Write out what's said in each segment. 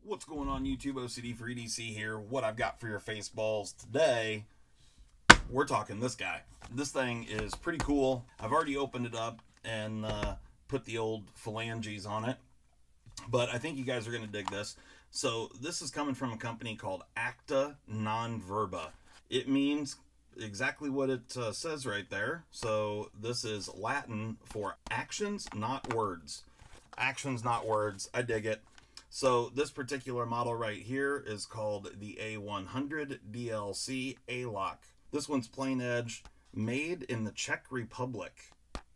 What's going on YouTube? OCD for EDC here. What I've got for your face balls today, we're talking this guy. This thing is pretty cool. I've already opened it up and put the old phalanges on it, but I think you guys are going to dig this. So this is coming from a company called Acta Non Verba. It means exactly what it says right there. So this is Latin for actions, not words. Actions, not words. I dig it. So this particular model right here is called the A-100 DLC A-Lock. This one's plain edge, made in the Czech Republic.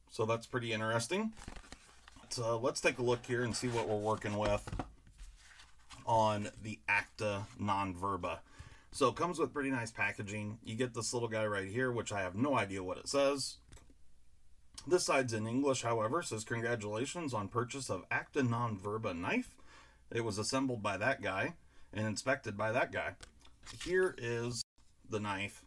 So that's pretty interesting. So let's take a look here and see what we're working with on the Acta Non Verba. So it comes with pretty nice packaging. You get this little guy right here, which I have no idea what it says. This side's in English, however, says congratulations on purchase of Acta Non Verba knife. It was assembled by that guy and inspected by that guy. Here is the knife.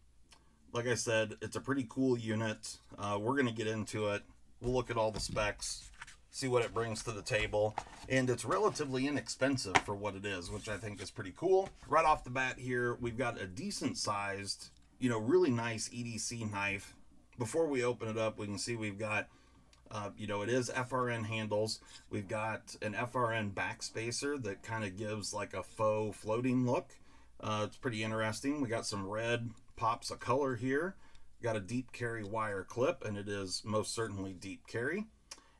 Like I said, it's a pretty cool unit. We're going to get into it. We'll look at all the specs, see what it brings to the table. And it's relatively inexpensive for what it is, which I think is pretty cool. Right off the bat here, we've got a decent sized, really nice EDC knife. Before we open it up, we can see we've got it is FRN handles. We've got an FRN backspacer that kind of gives like a faux floating look. It's pretty interesting. We got some red pops of color here. Got a deep carry wire clip, and it is most certainly deep carry.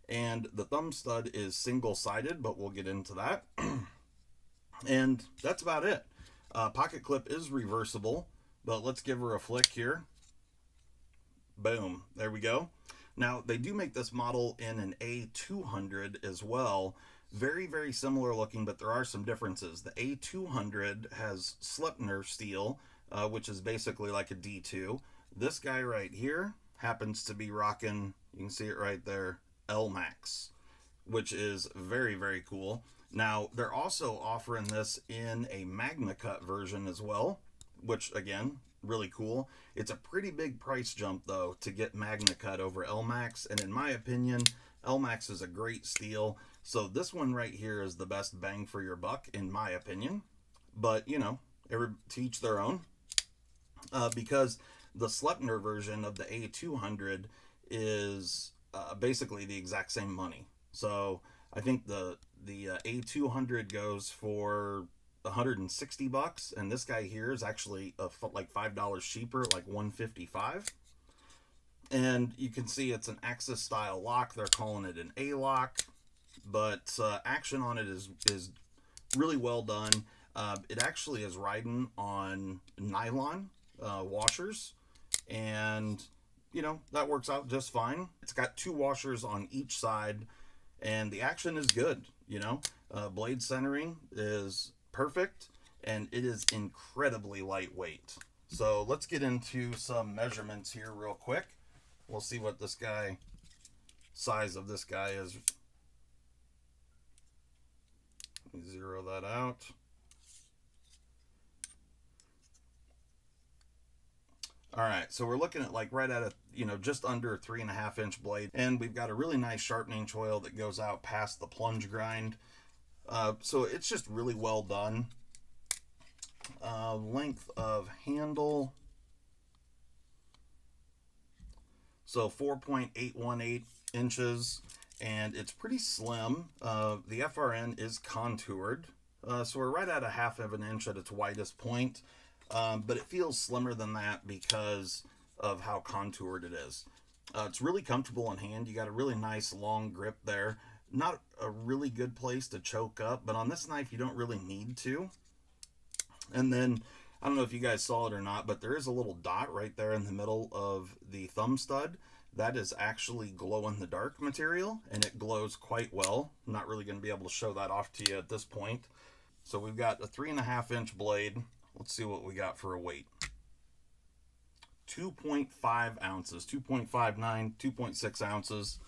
And the thumb stud is single-sided, but we'll get into that. And that's about it. Pocket clip is reversible, but let's give her a flick here. Boom. There we go. Now, they do make this model in an A-200 as well. Very, very similar looking, but there are some differences. The A-200 has Slipner steel, which is basically like a D2. This guy right here happens to be rocking, you can see it right there, ELMAX, which is very, very cool. Now, they're also offering this in a Magna Cut version as well, which, again, really cool. It's a pretty big price jump though to get Magna Cut over ELMAX, and in my opinion, ELMAX is a great steel. So this one right here is the best bang for your buck in my opinion. But to each their own. Because the Slipner version of the A-200 is basically the exact same money. So I think the A-200 goes for $160, and this guy here is actually like $5 cheaper, like $155. And you can see it's an Axis style lock. They're calling it an A-lock, but action on it is really well done. It actually is riding on nylon washers, and that works out just fine. It's got 2 washers on each side, and the action is good. Blade centering is perfect, and it is incredibly lightweight. So let's get into some measurements here real quick. We'll see what this guy, size of this guy is. Let me zero that out. All right, so we're looking at like right at a, just under a 3.5 inch blade, and we've got a really nice sharpening choil that goes out past the plunge grind. So it's just really well done. Length of handle, so 4.818 inches, and it's pretty slim. The FRN is contoured, so we're right at a 1/2 inch at its widest point, but it feels slimmer than that because of how contoured it is. It's really comfortable in hand. You got a really nice long grip there. Not a really good place to choke up, but on this knife you don't really need to. And then, I don't know if you guys saw it or not, but there is a little dot right there in the middle of the thumb stud. That is actually glow-in-the-dark material, and it glows quite well. I'm not really going to be able to show that off to you at this point. So we've got a 3.5 inch blade. Let's see what we got for a weight. 2.5 ounces, 2.59, 2.6 ounces.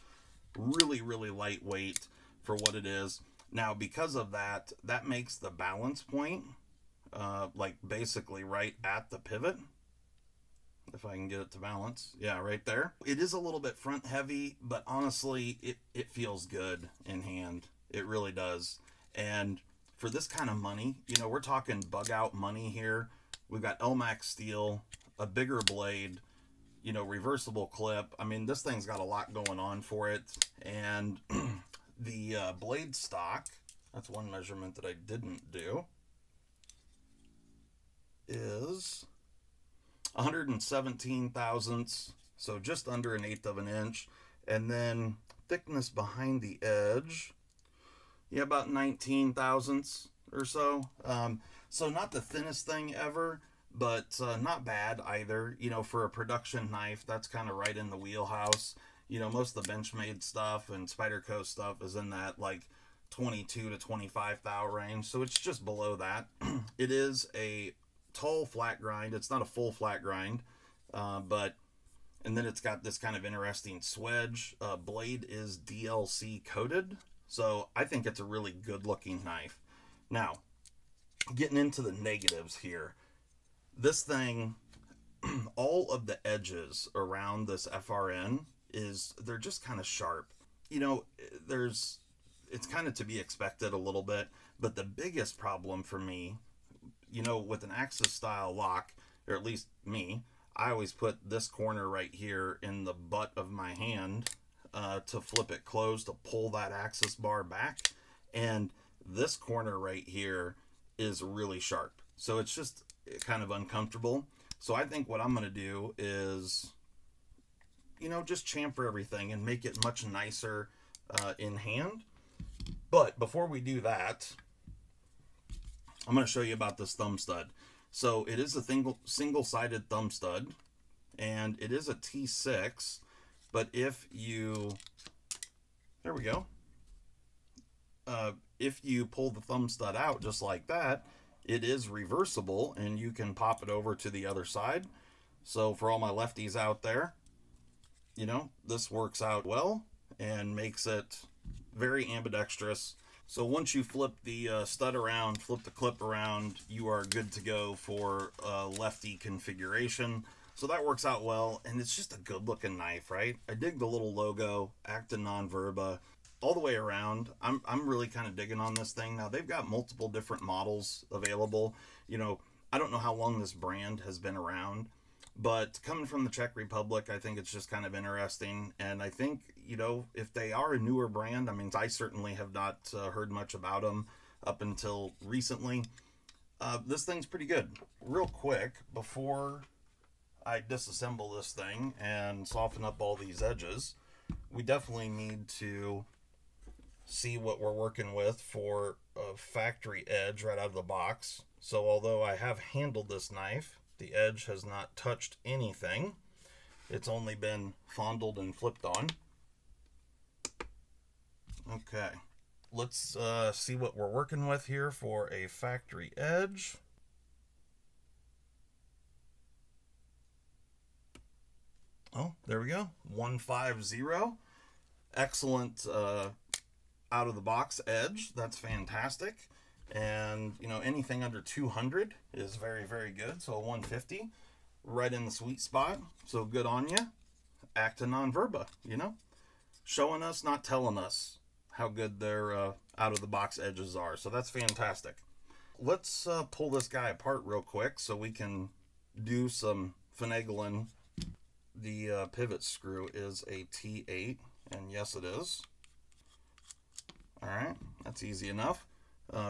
Really, really lightweight for what it is. Now, because of that, that makes the balance point like basically right at the pivot. If I can get it to balance. Yeah, right there. It is a little bit front heavy, but honestly, it feels good in hand. It really does. And for this kind of money, you know, we're talking bug out money here. We've got ELMAX steel, a bigger blade, you know, reversible clip. I mean, this thing's got a lot going on for it. And the blade stock, that's one measurement that I didn't do, is 117 thousandths, so just under 1/8 of an inch. And then thickness behind the edge, yeah, about 19 thousandths or so. So not the thinnest thing ever, but not bad either. You know, for a production knife, that's kind of right in the wheelhouse. You know, most of the Benchmade stuff and Spyderco stuff is in that like 22 to 25 thou range, so it's just below that. It is a tall flat grind. It's not a full flat grind, but and then it's got this kind of interesting swedge. Blade is DLC coated, so I think it's a really good looking knife. Now, getting into the negatives here, this thing, all of the edges around this FRN they're just kind of sharp. You know, it's kind of to be expected a little bit, but the biggest problem for me, you know, with an Axis style lock, or at least me, I always put this corner right here in the butt of my hand to flip it closed to pull that Axis bar back, and this corner right here is really sharp, so it's just kind of uncomfortable. So I think what I'm going to do is, you know, just chamfer everything and make it much nicer in hand. But before we do that, I'm going to show you about this thumb stud. So it is a single-sided thumb stud, and it is a T6, but if you, there we go, if you pull the thumb stud out just like that, it is reversible, and you can pop it over to the other side. So for all my lefties out there, you know, this works out well and makes it very ambidextrous. So once you flip the stud around, flip the clip around, you are good to go for lefty configuration. So that works out well, and it's just a good looking knife, right? I dig the little logo, Acta Non Verba, all the way around. I'm really kind of digging on this thing. Now, they've got multiple different models available. You know, I don't know how long this brand has been around, but coming from the Czech Republic, I think it's just kind of interesting. And I think, you know, if they are a newer brand, I mean, I certainly have not heard much about them up until recently. This thing's pretty good. Real quick, before I disassemble this thing and soften up all these edges, we definitely need to see what we're working with for a factory edge right out of the box. So although I have handled this knife, the edge has not touched anything. It's only been fondled and flipped on. Okay, let's see what we're working with here for a factory edge. Oh, there we go, 150. Excellent out of the box edge. That's fantastic. And, you know, anything under 200 is very, very good. So a 150, right in the sweet spot. So good on you. Acta Non Verba, you know, showing us, not telling us how good their out of the box edges are. So that's fantastic. Let's pull this guy apart real quick so we can do some finagling. The pivot screw is a T8, and yes, it is. All right, that's easy enough.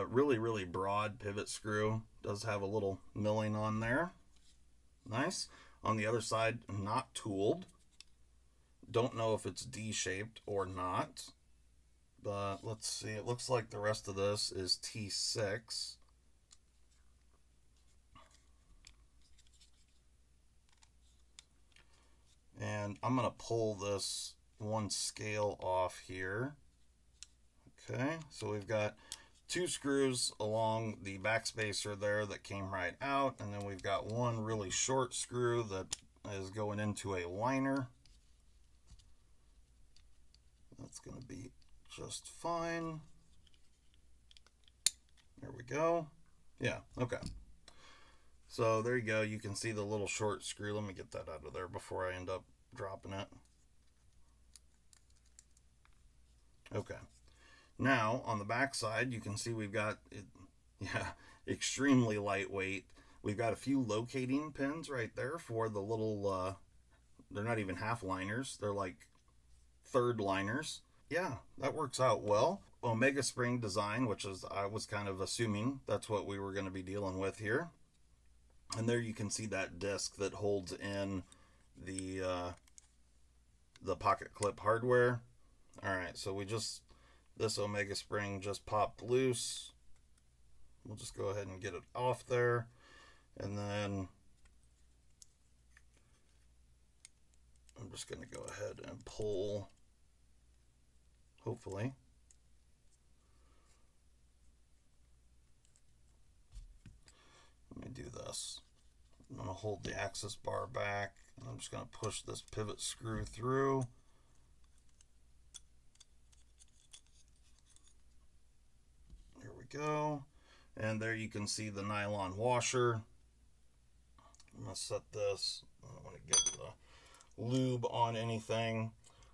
Really, really broad pivot screw. Does have a little milling on there. Nice. On the other side, not tooled. Don't know if it's D-shaped or not. But let's see. It looks like the rest of this is T6. And I'm going to pull this one scale off here. Okay, so we've got 2 screws along the backspacer there that came right out, and then we've got one really short screw that is going into a liner. That's going to be just fine. There we go. Yeah, okay. So there you go. You can see the little short screw. Let me get that out of there before I end up dropping it. Okay. Now, on the back side, you can see we've got Yeah, extremely lightweight. We've got a few locating pins right there for the little, they're not even half liners, they're like third liners. Yeah, that works out well. Omega spring design, which is, I was kind of assuming that's what we were going to be dealing with here. And there you can see that disc that holds in the pocket clip hardware. All right, so this Omega spring just popped loose. We'll just go ahead and get it off there. And then I'm just going to go ahead and pull, hopefully. Let me do this. I'm going to hold the axis bar back, and I'm just going to push this pivot screw through. Here we go. And there you can see the nylon washer. I'm going to set this. I don't want to get the lube on anything.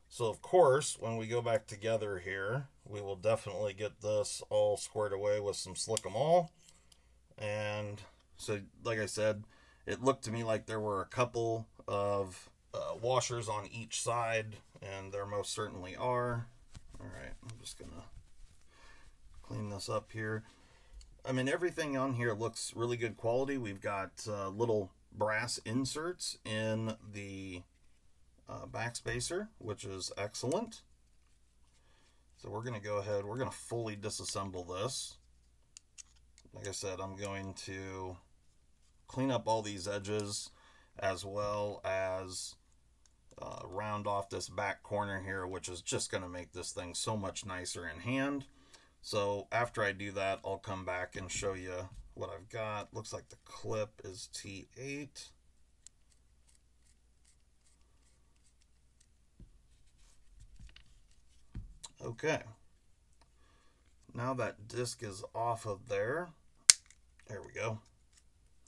So of course, when we go back together here, we will definitely get this all squared away with some Slickamal. And so, like I said, it looked to me like there were a couple of washers on each side, and there most certainly are. All right, I'm just gonna clean this up here. I mean, everything on here looks really good quality. We've got little brass inserts in the Backspacer, which is excellent. So we're going to go ahead, we're going to fully disassemble this. Like I said, I'm going to clean up all these edges, as well as round off this back corner here, which is just going to make this thing so much nicer in hand. So after I do that, I'll come back and show you what I've got. Looks like the clip is T8. Okay. Now that disc is off of there. There we go.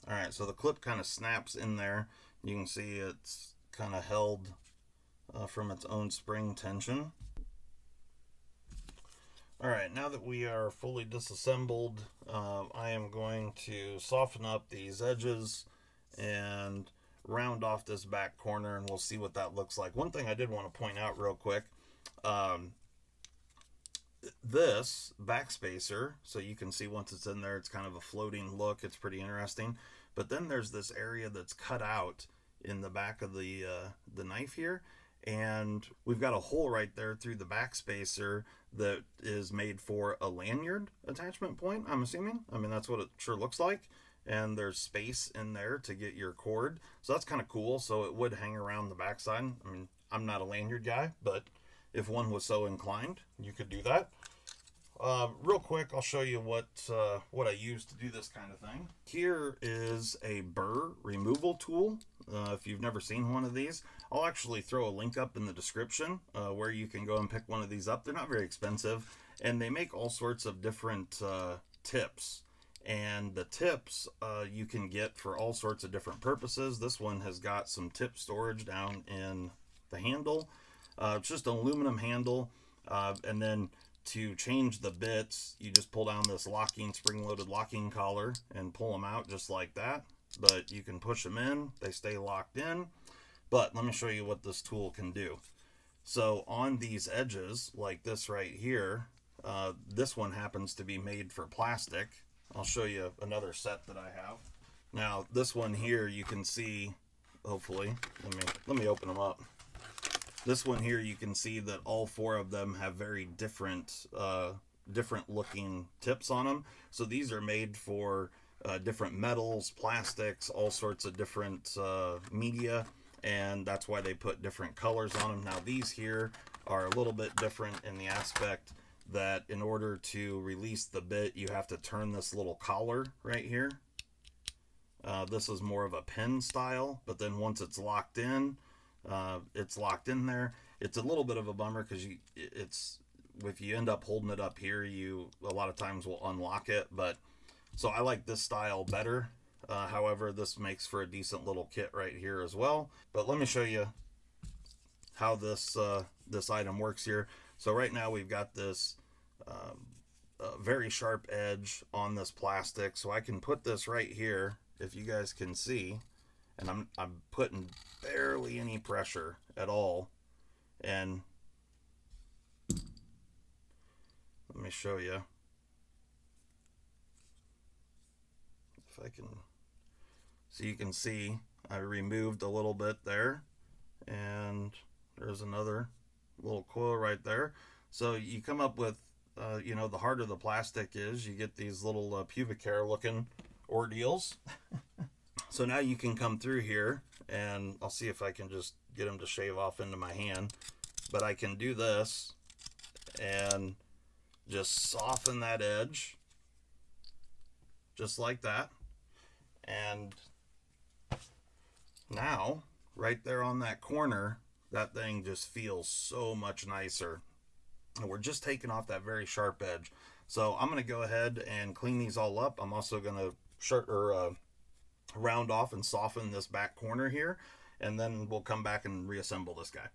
All right, so the clip kind of snaps in there. You can see it's kind of held from its own spring tension. All right, now that we are fully disassembled, I am going to soften up these edges and round off this back corner, and we'll see what that looks like. One thing I did want to point out real quick, this Backspacer, so you can see once it's in there, it's kind of a floating look. It's pretty interesting. But then there's this area that's cut out in the back of the knife here, and we've got a hole right there through the Backspacer that is made for a lanyard attachment point, I'm assuming. I mean, that's what it sure looks like. And there's space in there to get your cord. So that's kind of cool. So it would hang around the backside. I mean, I'm not a lanyard guy, but if one was so inclined, you could do that. Real quick, I'll show you what I use to do this kind of thing. Here is a Burr Removal tool. If you've never seen one of these, I'll actually throw a link up in the description where you can go and pick one of these up. They're not very expensive, and they make all sorts of different tips. And the tips you can get for all sorts of different purposes. This one has got some tip storage down in the handle. It's just an aluminum handle, and then to change the bits, you just pull down this spring-loaded locking collar and pull them out just like that. But you can push them in, they stay locked in. But let me show you what this tool can do. So on these edges, like this right here, this one happens to be made for plastic. I'll show you another set that I have. Now this one here, you can see, hopefully, let me open them up. This one here, you can see that all four of them have very different looking tips on them. So these are made for different metals, plastics, all sorts of different media, and that's why they put different colors on them. Now these here are a little bit different in the aspect that in order to release the bit, you have to turn this little collar right here. This is more of a pin style, but then once it's locked in there. It's a little bit of a bummer because if you end up holding it up here, you a lot of times will unlock it. But so I like this style better. However, this makes for a decent little kit right here as well. But let me show you how this item works here. So right now we've got this a very sharp edge on this plastic, so I can put this right here, if you guys can see, and I'm putting barely any pressure at all. And let me show you if I can. So you can see I removed a little bit there, and there's another little coil right there. So you come up with, you know, the harder the plastic is, you get these little pubic hair looking ordeals. So now you can come through here, and I'll see if I can just get them to shave off into my hand. But I can do this and just soften that edge, just like that. And now, right there on that corner, that thing just feels so much nicer. And we're just taking off that very sharp edge. So I'm going to go ahead and clean these all up. I'm also going to round off and soften this back corner here, and then we'll come back and reassemble this guy.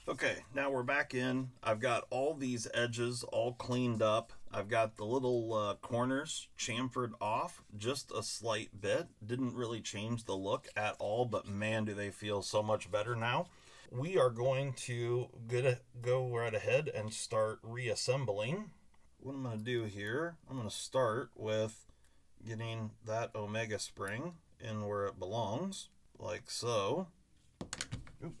Okay, now we're back in. I've got all these edges all cleaned up. I've got the little corners chamfered off just a slight bit. Didn't really change the look at all, but man, do they feel so much better now. We are going to go right ahead and start reassembling. What I'm going to do here, I'm going to start with getting that Omega spring in where it belongs, like so. Oop.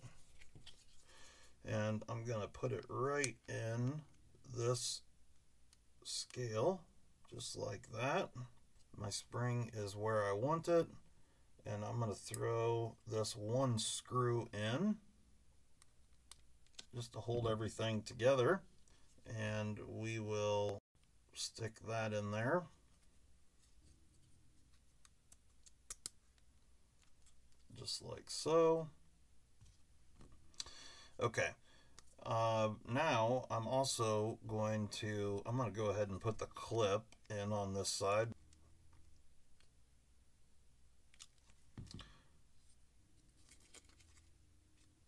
And I'm going to put it right in this scale, just like that. My spring is where I want it, and I'm going to throw this one screw in just to hold everything together, and we will stick that in there. Just like so. Okay, now I'm also going to go ahead and put the clip in on this side.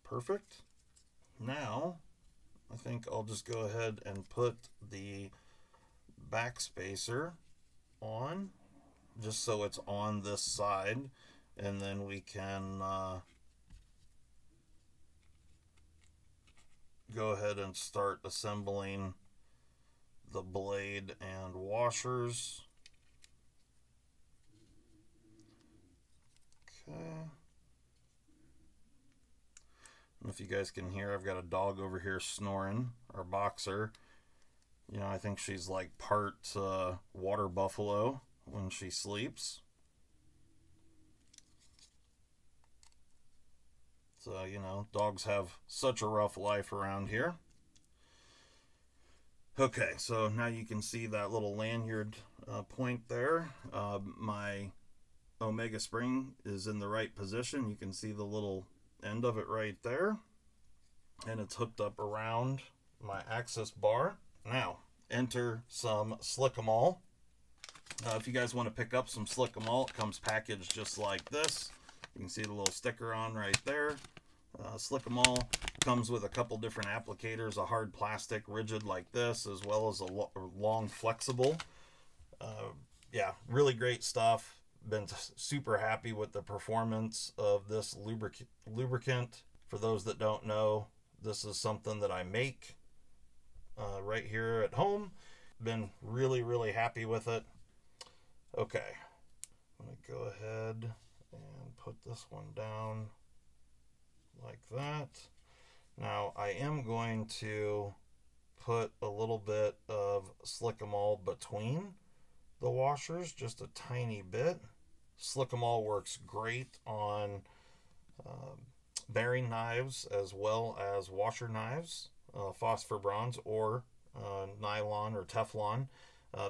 Perfect. Now I think I'll just go ahead and put the backspacer on, just so it's on this side, and then we can go ahead and start assembling the blade and washers. Okay. I don't know if you guys can hear, I've got a dog over here snoring, our boxer. You know, I think she's like part water buffalo when she sleeps. So, you know, dogs have such a rough life around here. Okay, so now you can see that little lanyard point there. My Omega spring is in the right position. You can see the little end of it right there. And it's hooked up around my access bar. Now, enter some Slickamal. If you guys want to pick up some Slickamal, it comes packaged just like this. You can see the little sticker on right there. Slickamal comes with a couple different applicators, a hard plastic, rigid like this, as well as a long flexible. Yeah, really great stuff. Been super happy with the performance of this lubricant. For those that don't know, this is something that I make right here at home. Been really happy with it. Okay, I'm going to go ahead and put this one down like that. Now I am going to put a little bit of Slickamal between the washers, just a tiny bit. Slickamal works great on bearing knives as well as washer knives, phosphor bronze or nylon or Teflon.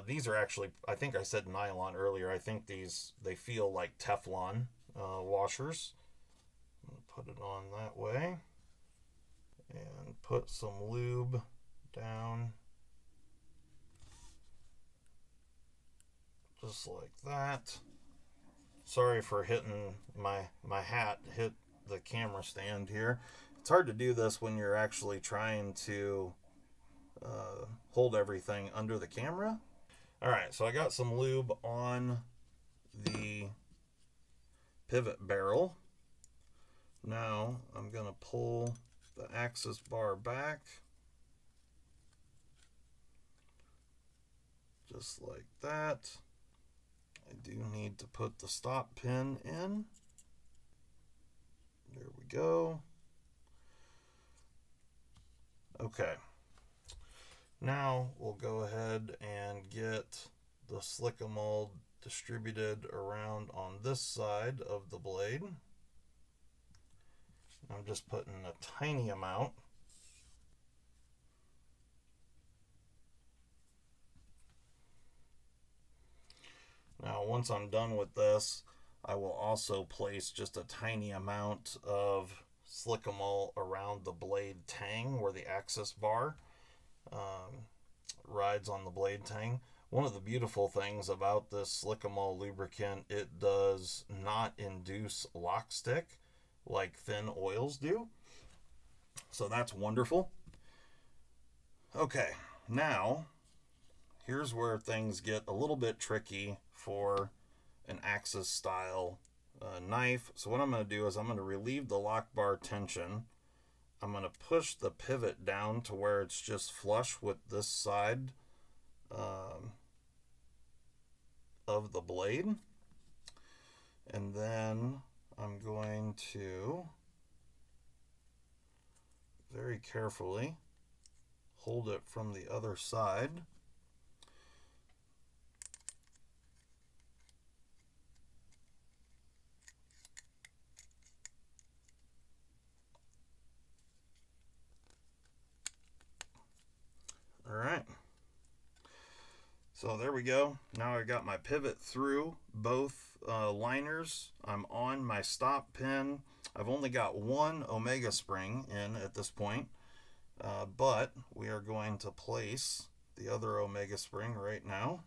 These are actually, I think I said nylon earlier. I think they feel like Teflon washers. I'm going to put it on that way and put some lube down just like that. Sorry for hitting my hat hit the camera stand here. It's hard to do this when you're actually trying to hold everything under the camera. All right, so I got some lube on the pivot barrel. Now I'm going to pull the axis bar back, just like that. I do need to put the stop pin in. There we go. Okay. Now we'll go ahead and get the Slickamal distributed around on this side of the blade. I'm just putting a tiny amount. Now once I'm done with this, I will also place just a tiny amount of Slickamal around the blade tang where the axis bar rides on the blade tang. One of the beautiful things about this Slickamal lubricant, it does not induce lock stick like thin oils do. So that's wonderful. Okay, now here's where things get a little bit tricky for an axis style knife. So what I'm going to do is I'm going to relieve the lock bar tension. I'm going to push the pivot down to where it's just flush with this side of the blade. And then I'm going to very carefully hold it from the other side. All right. So there we go. Now I got my pivot through both liners. I'm on my stop pin. I've only got one Omega spring in at this point, but we are going to place the other Omega spring right now.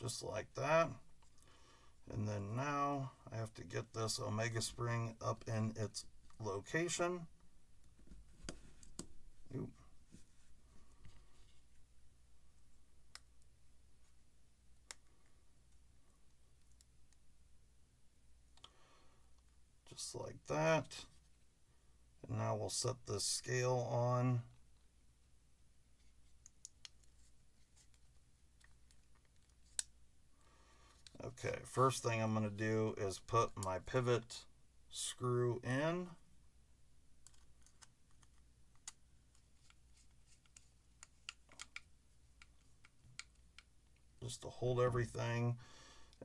Just like that. And then now I have to get this Omega spring up in its location. Ooh. Just like that. And now we'll set this scale on. Okay, first thing I'm going to do is put my pivot screw in. Just to hold everything.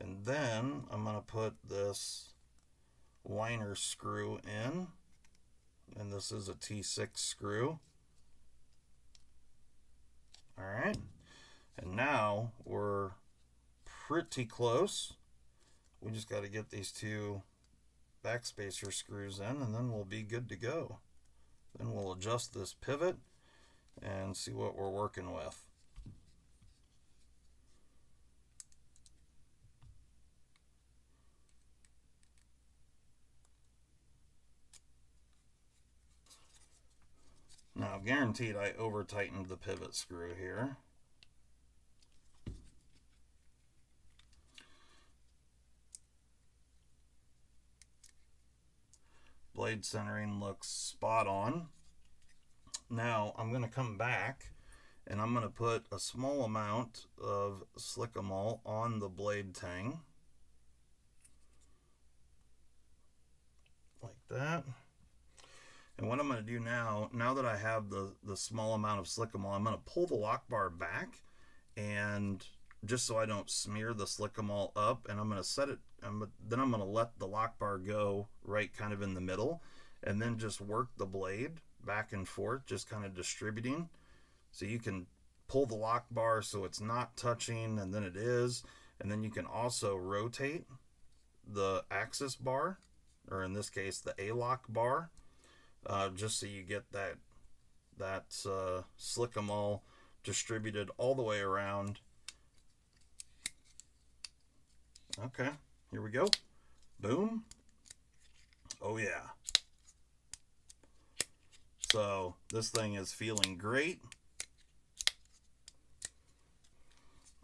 And then I'm going to put this liner screw in. And this is a T6 screw. All right. And now we're pretty close. We just got to get these two backspacer screws in, and then we'll be good to go. Then we'll adjust this pivot and see what we're working with. Now, guaranteed I over tightened the pivot screw here. Blade centering looks spot on. Now I'm going to come back and I'm going to put a small amount of Slickamal on the blade tang. Like that. And what I'm going to do now that I have the small amount of Slickamal, I'm going to pull the lock bar back, and just so I don't smear the Slickamal up, and I'm going to set it, then I'm going to let the lock bar go right kind of in the middle, and then just work the blade back and forth, just kind of distributing. So you can pull the lock bar so it's not touching, and then it is, and then you can also rotate the axis bar, or in this case the A-lock bar, just so you get that Slickamal distributed all the way around. Okay, here we go. Boom. Oh yeah. So this thing is feeling great.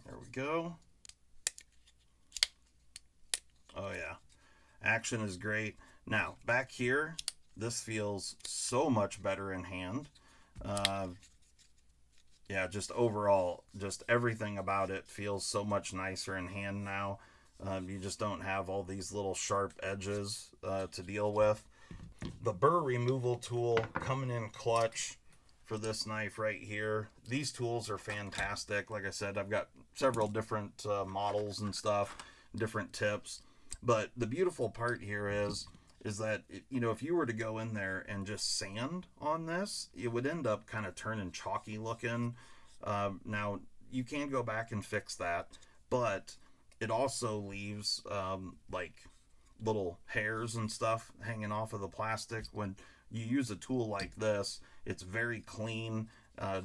There we go. Oh yeah. Action is great. Now, back here, this feels so much better in hand. Yeah, just overall, just everything about it feels so much nicer in hand now. You just don't have all these little sharp edges to deal with. The Burr Removal tool coming in clutch for this knife right here. These tools are fantastic. Like I said, I've got several different models and stuff, different tips. But the beautiful part here is that, you know, if you were to go in there and just sand on this, it would end up kind of turning chalky looking. Now, you can go back and fix that, but it also leaves like little hairs and stuff hanging off of the plastic. When you use a tool like this, it's very clean,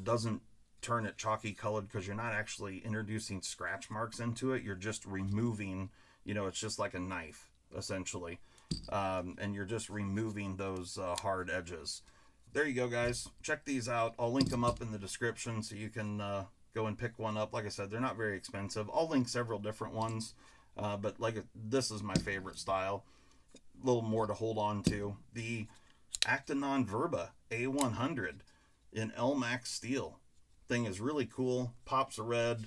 doesn't turn it chalky colored because you're not actually introducing scratch marks into it. You're just removing, you know, it's just like a knife essentially, and you're just removing those hard edges. There you go, guys. Check these out. I'll link them up in the description so you can go and pick one up. Like I said, they're not very expensive. I'll link several different ones, but like this is my favorite style. A little more to hold on to. The Acta Non Verba A-100 in ELMAX steel. Thing is really cool. Pops a red.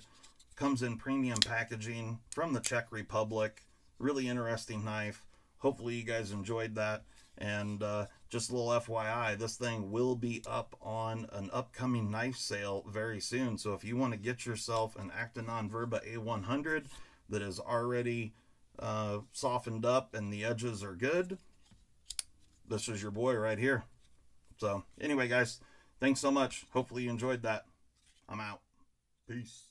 Comes in premium packaging from the Czech Republic. Really interesting knife. Hopefully you guys enjoyed that. And just a little FYI, this thing will be up on an upcoming knife sale very soon. So if you want to get yourself an Acta Non Verba A-100 that is already softened up and the edges are good, this is your boy right here. So anyway, guys, thanks so much. Hopefully you enjoyed that. I'm out. Peace.